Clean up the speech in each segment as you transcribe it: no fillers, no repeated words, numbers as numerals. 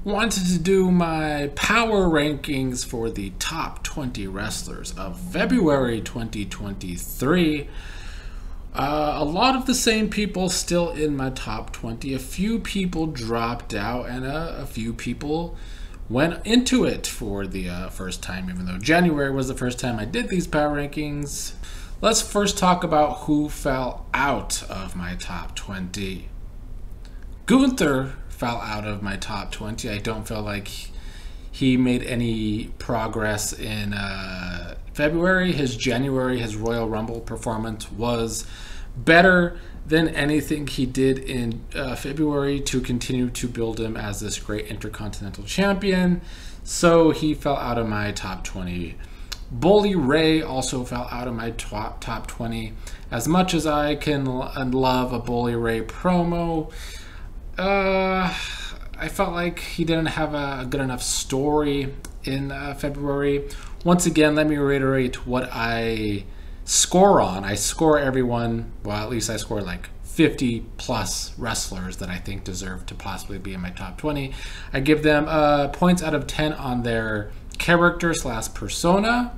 wanted to do my power rankings for the top 20 wrestlers of February 2023. A lot of the same people still in my top 20. A few people dropped out, and a few people went into it for the first time, even though January was the first time I did these power rankings. Let's first talk about who fell out of my top 20. Gunther fell out of my top 20. I don't feel like he made any progress in February. His January, his Royal Rumble performance was better than anything he did in February to continue to build him as this great Intercontinental Champion. So he fell out of my top 20. Bully Ray also fell out of my top 20. As much as I can love a Bully Ray promo, I felt like he didn't have a good enough story in February. Once again, let me reiterate what I score on. I score everyone, well, at least I score like 50 plus wrestlers that I think deserve to possibly be in my top 20. I give them points out of 10 on their character / persona.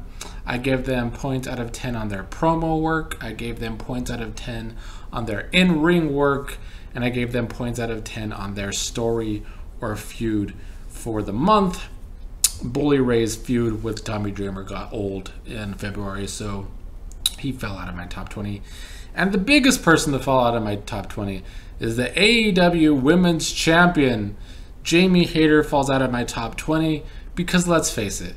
I give them points out of 10 on their promo work. I gave them points out of 10 on their in-ring work. And I gave them points out of 10 on their story or feud for the month. Bully Ray's feud with Tommy Dreamer got old in February, so he fell out of my top 20. And the biggest person to fall out of my top 20 is the AEW Women's Champion. Jamie Hayter falls out of my top 20 because, let's face it,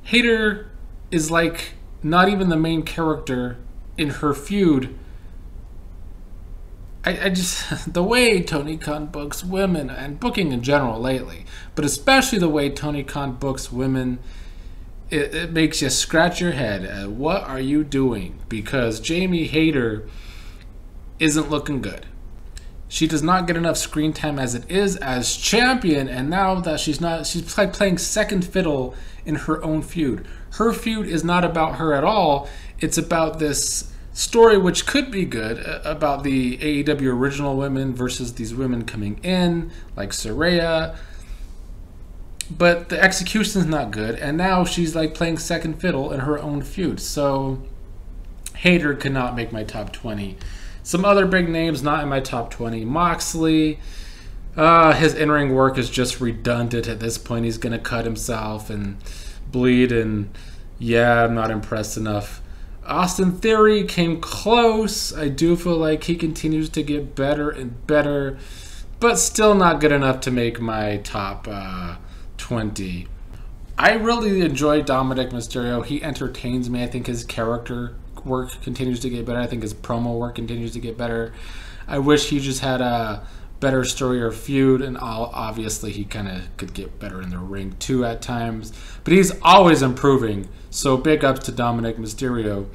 Hayter is like not even the main character in her feud. I just, the way Tony Khan books women, and booking in general lately, but especially the way Tony Khan books women, it makes you scratch your head. What are you doing? Because Jamie Hayter isn't looking good. She does not get enough screen time as it is as champion, and now that she's like playing second fiddle in her own feud. Her feud is not about her at all. It's about this story, which could be good, about the AEW original women versus these women coming in, like Saraya. But the execution is not good, and now she's like playing second fiddle in her own feud. So Hayter could not make my top 20. Some other big names not in my top 20. Moxley, his in-ring work is just redundant at this point. He's going to cut himself and bleed, and yeah, I'm not impressed enough. Austin Theory came close. I do feel like he continues to get better and better, but still not good enough to make my top 20. I really enjoy Dominic Mysterio. He entertains me. I think his character work continues to get better. I think his promo work continues to get better. I wish he just had a better story or feud, and obviously he kind of could get better in the ring too at times, but he's always improving, so big ups to Dominic Mysterio.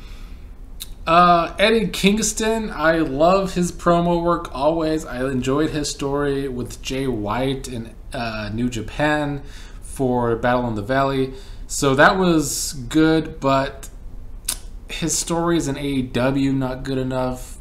Eddie Kingston, I love his promo work always. I enjoyed his story with Jay White in New Japan for Battle in the Valley, so that was good, but his stories in AEW not good enough.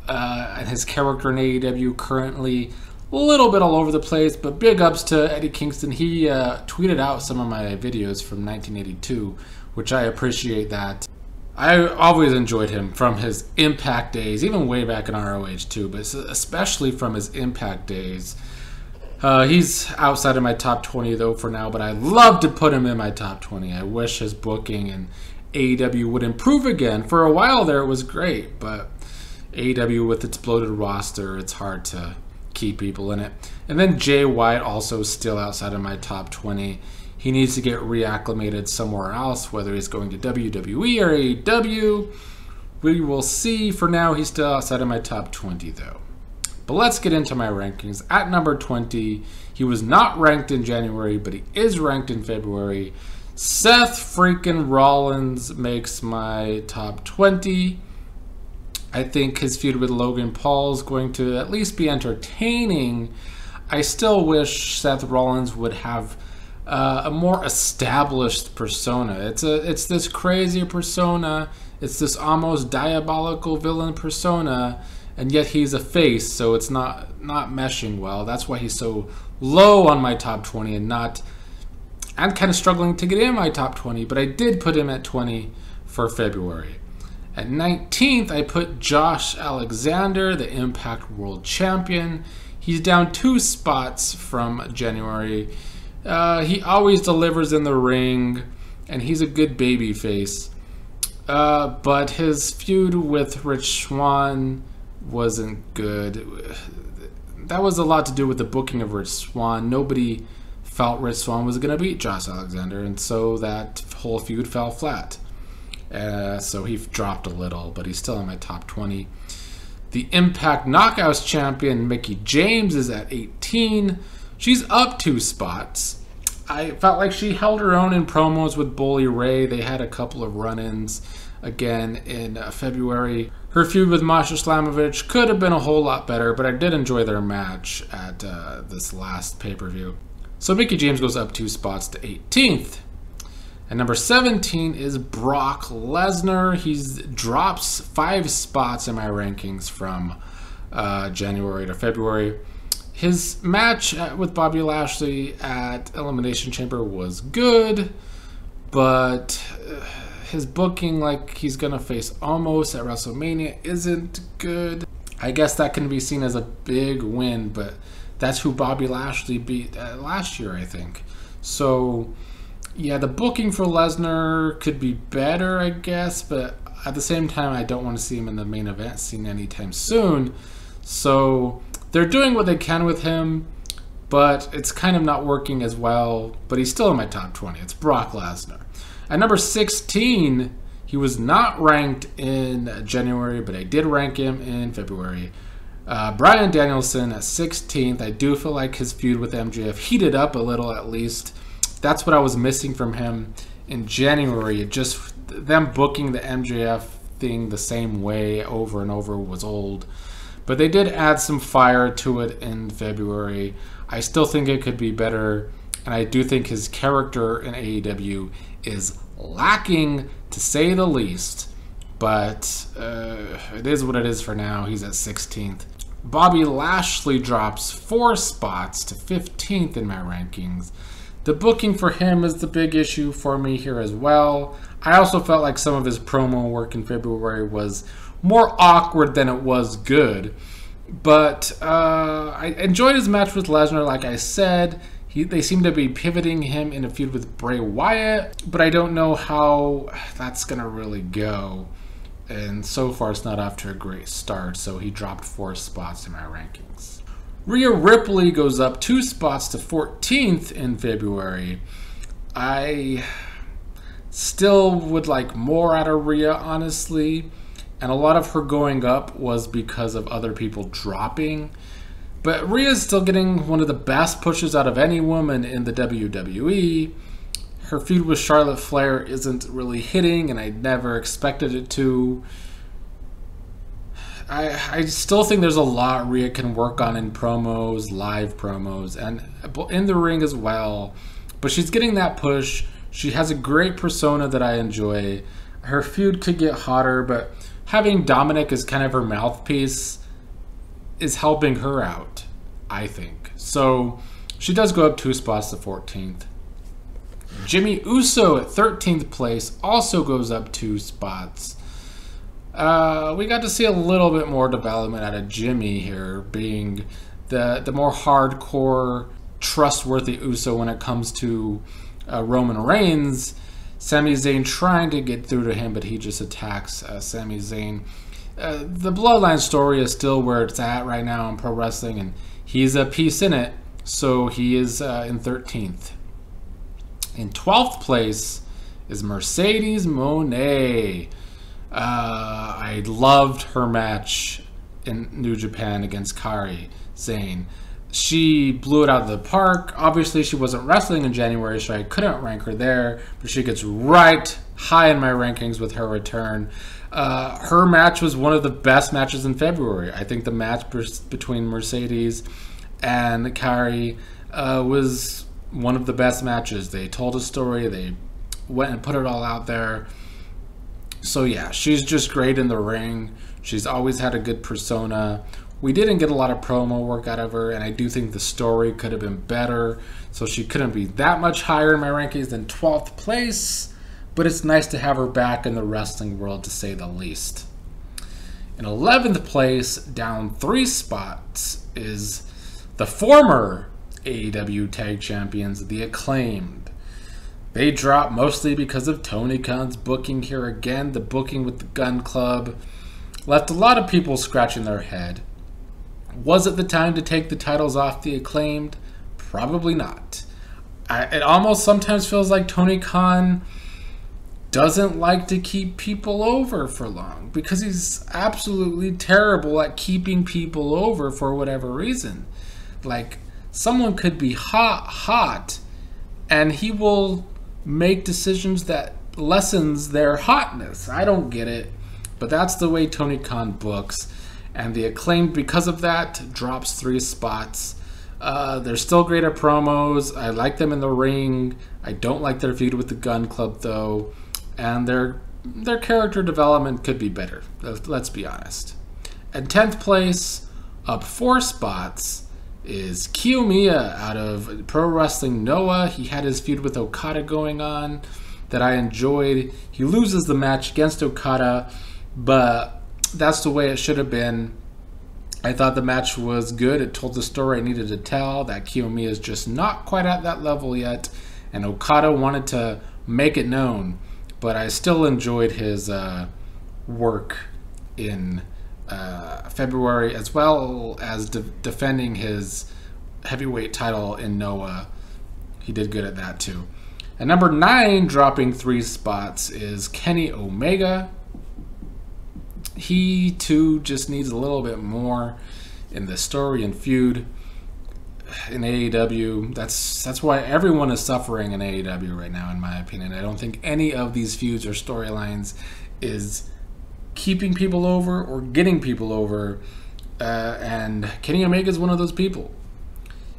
And his character in AEW currently a little bit all over the place, but big ups to Eddie Kingston. He tweeted out some of my videos from 1982, which I appreciate that. I always enjoyed him from his Impact days, even way back in ROH too, but especially from his Impact days. He's outside of my top 20 though for now, but I'd love to put him in my top 20. I wish his booking and AEW would improve again. For a while there it was great, but AEW with its bloated roster, it's hard to keep people in it. And then Jay White also still outside of my top 20. He needs to get reacclimated somewhere else, whether he's going to WWE or AEW. We will see. For now, he's still outside of my top 20 though. But let's get into my rankings. At number 20, he was not ranked in January, but he is ranked in February. Seth freaking Rollins makes my top 20. I think his feud with Logan Paul is going to at least be entertaining. I still wish Seth Rollins would have a more established persona. It's this crazy persona. It's this almost diabolical villain persona, and yet he's a face, so it's not meshing well. That's why he's so low on my top 20 and not... I'm kind of struggling to get in my top 20, but I did put him at 20 for February. At 19th, I put Josh Alexander, the Impact World Champion. He's down 2 spots from January. He always delivers in the ring, and he's a good baby face. But his feud with Rich Swann wasn't good. That was a lot to do with the booking of Rich Swann. Nobody felt Rich Swann was going to beat Josh Alexander, and so that whole feud fell flat. So he dropped a little, but he's still in my top 20. The Impact Knockouts champion, Mickie James, is at 18. She's up 2 spots. I felt like she held her own in promos with Bully Ray. They had a couple of run-ins again in February. Her feud with Masha Slamovich could have been a whole lot better, but I did enjoy their match at this last pay-per-view. So Mickie James goes up 2 spots to 18th. And number 17 is Brock Lesnar. He drops 5 spots in my rankings from January to February. His match with Bobby Lashley at Elimination Chamber was good, but his booking, like he's going to face Omos at WrestleMania, isn't good. I guess that can be seen as a big win, but that's who Bobby Lashley beat last year, I think. So... yeah, the booking for Lesnar could be better, I guess, but at the same time, I don't want to see him in the main event scene anytime soon. So they're doing what they can with him, but it's kind of not working as well. But he's still in my top 20. It's Brock Lesnar. At number 16, he was not ranked in January, but I did rank him in February. Bryan Danielson at 16th. I do feel like his feud with MJF heated up a little at least. That's what I was missing from him in January. Just them booking the MJF thing the same way over and over was old. But they did add some fire to it in February. I still think it could be better. And I do think his character in AEW is lacking, to say the least. But it is what it is for now. He's at 16th. Bobby Lashley drops 4 spots to 15th in my rankings. The booking for him is the big issue for me here as well. I also felt like some of his promo work in February was more awkward than it was good. But I enjoyed his match with Lesnar, like I said. They seem to be pivoting him in a feud with Bray Wyatt, but I don't know how that's going to really go. And so far, it's not off to a great start, so he dropped 4 spots in my rankings. Rhea Ripley goes up 2 spots to 14th in February. I still would like more out of Rhea, honestly. And a lot of her going up was because of other people dropping. But Rhea's still getting one of the best pushes out of any woman in the WWE. Her feud with Charlotte Flair isn't really hitting, and I never expected it to. I still think there's a lot Rhea can work on in promos, live promos, and in the ring as well. But she's getting that push. She has a great persona that I enjoy. Her feud could get hotter, but having Dominic as kind of her mouthpiece is helping her out, I think. So she does go up 2 spots to 14th. Jimmy Uso at 13th place also goes up 2 spots. We got to see a little bit more development out of Jimmy here, being the more hardcore, trustworthy Uso when it comes to Roman Reigns. Sami Zayn trying to get through to him, but he just attacks Sami Zayn. The Bloodline story is still where it's at right now in pro wrestling, and he's a piece in it, so he is in 13th. In 12th place is Mercedes Moné. I loved her match in New Japan against Kairi Sane. She blew it out of the park. Obviously, she wasn't wrestling in January, so I couldn't rank her there. But she gets right high in my rankings with her return. Her match was one of the best matches in February. I think the match between Mercedes and Kairi was one of the best matches. They told a story. They went and put it all out there. So yeah, she's just great in the ring. She's always had a good persona. We didn't get a lot of promo work out of her, and I do think the story could have been better, so she couldn't be that much higher in my rankings than 12th place, but it's nice to have her back in the wrestling world, to say the least. In 11th place, down 3 spots, is the former AEW Tag Champions, The Acclaimed. They dropped mostly because of Tony Khan's booking here again. The booking with the Gun Club left a lot of people scratching their head. Was it the time to take the titles off The Acclaimed? Probably not. It almost sometimes feels like Tony Khan doesn't like to keep people over for long, because he's absolutely terrible at keeping people over for whatever reason. Like, someone could be hot, and he will make decisions that lessens their hotness. I don't get it, but that's the way Tony Khan books. And The Acclaimed, because of that, drops 3 spots. They're still great at promos. I like them in the ring. I don't like their feud with the Gun Club, though. And their character development could be better. Let's be honest. At 10th place, up 4 spots, is Kiyomiya out of Pro Wrestling Noah. He had his feud with Okada going on that I enjoyed. He loses the match against Okada, but that's the way it should have been. I thought the match was good. It told the story I needed to tell, that Kiyomiya is just not quite at that level yet, and Okada wanted to make it known. But I still enjoyed his work in February, as well as defending his heavyweight title in Noah. He did good at that too. At number 9, dropping 3 spots, is Kenny Omega. He too just needs a little bit more in the story and feud in AEW. That's why everyone is suffering in AEW right now, in my opinion. I don't think any of these feuds or storylines is keeping people over or getting people over, and Kenny Omega is one of those people.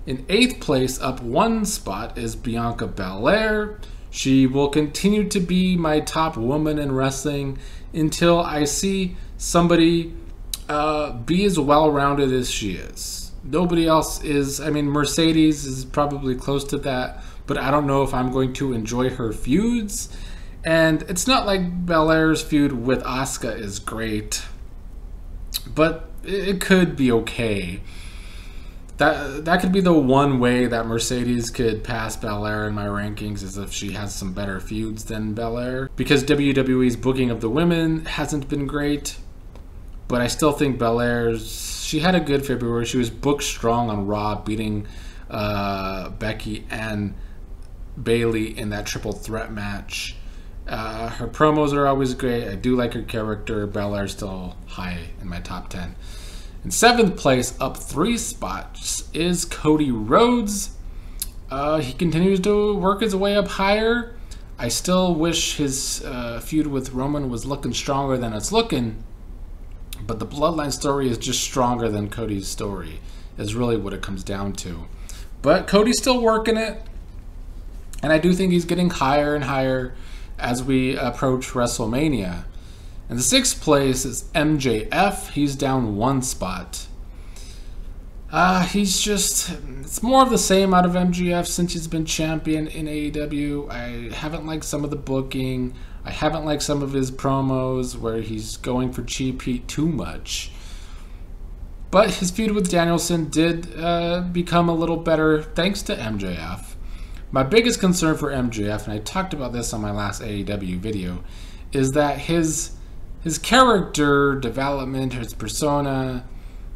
In 8th place, up 1 spot, is Bianca Belair. She will continue to be my top woman in wrestling until I see somebody be as well-rounded as she is. Nobody else is. I mean, Mercedes is probably close to that, but I don't know if I'm going to enjoy her feuds. And it's not like Belair's feud with Asuka is great, but it could be okay. That could be the one way that Mercedes could pass Belair in my rankings, is if she has some better feuds than Belair. Because WWE's booking of the women hasn't been great, but I still think she had a good February. She was booked strong on Raw, beating Becky and Bayley in that triple threat match. Her promos are always great. I do like her character. Belair's still high in my top 10. In 7th place, up 3 spots, is Cody Rhodes. He continues to work his way up higher. I still wish his feud with Roman was looking stronger than it's looking, but the Bloodline story is just stronger than Cody's story, is really what it comes down to. But Cody's still working it, and I do think he's getting higher and higher as we approach WrestleMania. In the 6th place is MJF. He's down 1 spot. It's more of the same out of MJF since he's been champion in AEW. I haven't liked some of the booking. I haven't liked some of his promos where he's going for cheap heat too much. But his feud with Danielson did become a little better thanks to MJF. My biggest concern for MJF, and I talked about this on my last AEW video, is that his character development, his persona,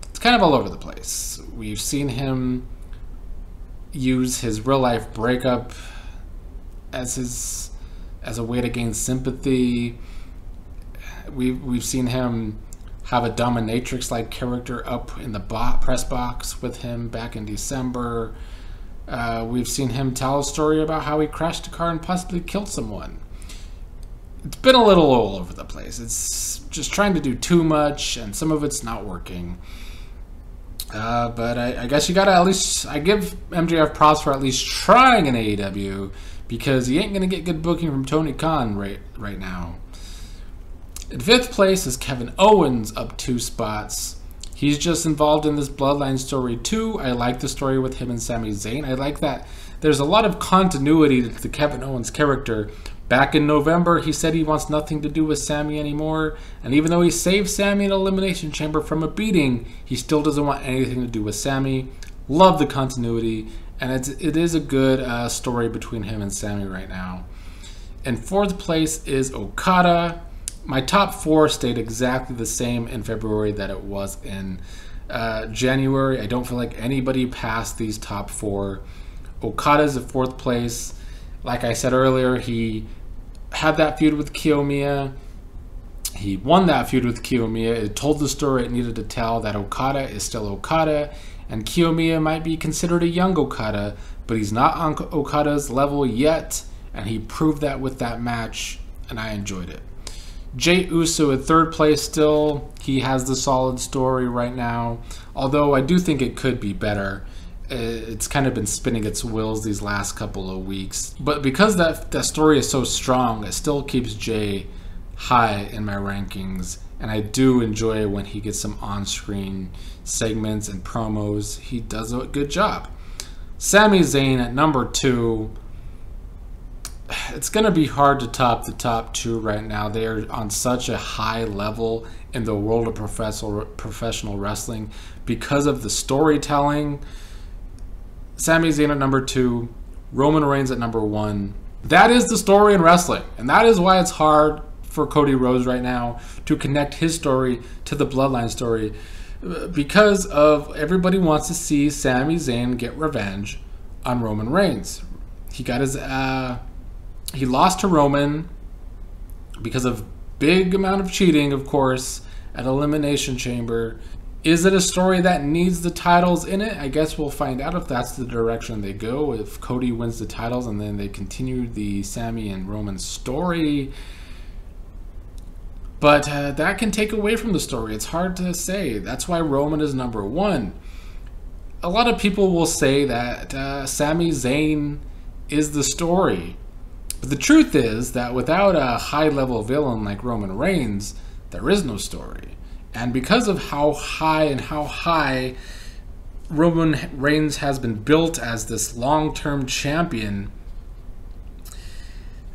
it's kind of all over the place. We've seen him use his real life breakup as a way to gain sympathy. We've seen him have a dominatrix-like character up in the press box with him back in December. We've seen him tell a story about how he crashed a car and possibly killed someone. It's been a little all over the place. It's just trying to do too much, and some of it's not working. But I guess you gotta I give MJF props for at least trying an AEW, because he ain't gonna get good booking from Tony Khan right now. In 5th place is Kevin Owens, up 2 spots. He's just involved in this Bloodline story too. I like the story with him and Sami Zayn. I like that there's a lot of continuity to the Kevin Owens character. Back in November, he said he wants nothing to do with Sami anymore. And even though he saved Sami in Elimination Chamber from a beating, he still doesn't want anything to do with Sami. Love the continuity. And it is a good story between him and Sami right now. In fourth place is Okada. My top 4 stayed exactly the same in February that it was in January. I don't feel like anybody passed these top 4. Okada's at 4th place. Like I said earlier, he had that feud with Kiyomiya. He won that feud with Kiyomiya. It told the story it needed to tell, that Okada is still Okada, and Kiyomiya might be considered a young Okada, but he's not on Okada's level yet, and he proved that with that match, and I enjoyed it. Jey Uso at 3rd place still. He has the solid story right now, although I do think it could be better. It's kind of been spinning its wheels these last couple of weeks. But because that story is so strong, it still keeps Jey high in my rankings. And I do enjoy when he gets some on-screen segments and promos. He does a good job. Sami Zayn at number 2. It's going to be hard to top the top 2 right now. They're on such a high level in the world of professional wrestling because of the storytelling. Sami Zayn at number 2, Roman Reigns at number 1. That is the story in wrestling, and that is why it's hard for Cody Rhodes right now to connect his story to the Bloodline story, because of everybody wants to see Sami Zayn get revenge on Roman Reigns. He got his he lost to Roman because of big amount of cheating, of course, at Elimination Chamber. Is it a story that needs the titles in it? I guess we'll find out if that's the direction they go. If Cody wins the titles and then they continue the Sami and Roman story. But that can take away from the story. It's hard to say. That's why Roman is number 1. A lot of people will say that Sami Zayn is the story. But the truth is that without a high-level villain like Roman Reigns, there is no story. And because of how high Roman Reigns has been built as this long-term champion,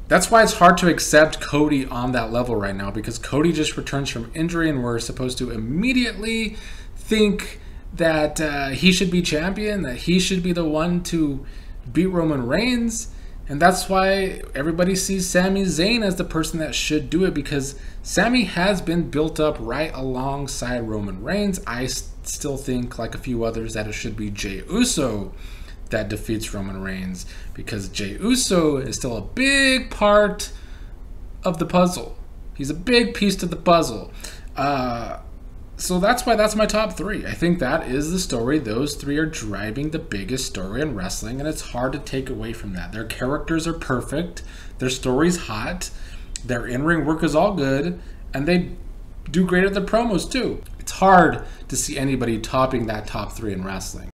that's why it's hard to accept Cody on that level right now, because Cody just returns from injury and we're supposed to immediately think that he should be champion, that he should be the one to beat Roman Reigns. And that's why everybody sees Sami Zayn as the person that should do it, because Sami has been built up right alongside Roman Reigns. I still think, like a few others, that it should be Jey Uso that defeats Roman Reigns, because Jey Uso is still a big part of the puzzle. He's a big piece to the puzzle. So that's why that's my top 3. I think that is the story. Those 3 are driving the biggest story in wrestling, and it's hard to take away from that. Their characters are perfect. Their story's hot. Their in-ring work is all good, and they do great at their promos too. It's hard to see anybody topping that top 3 in wrestling.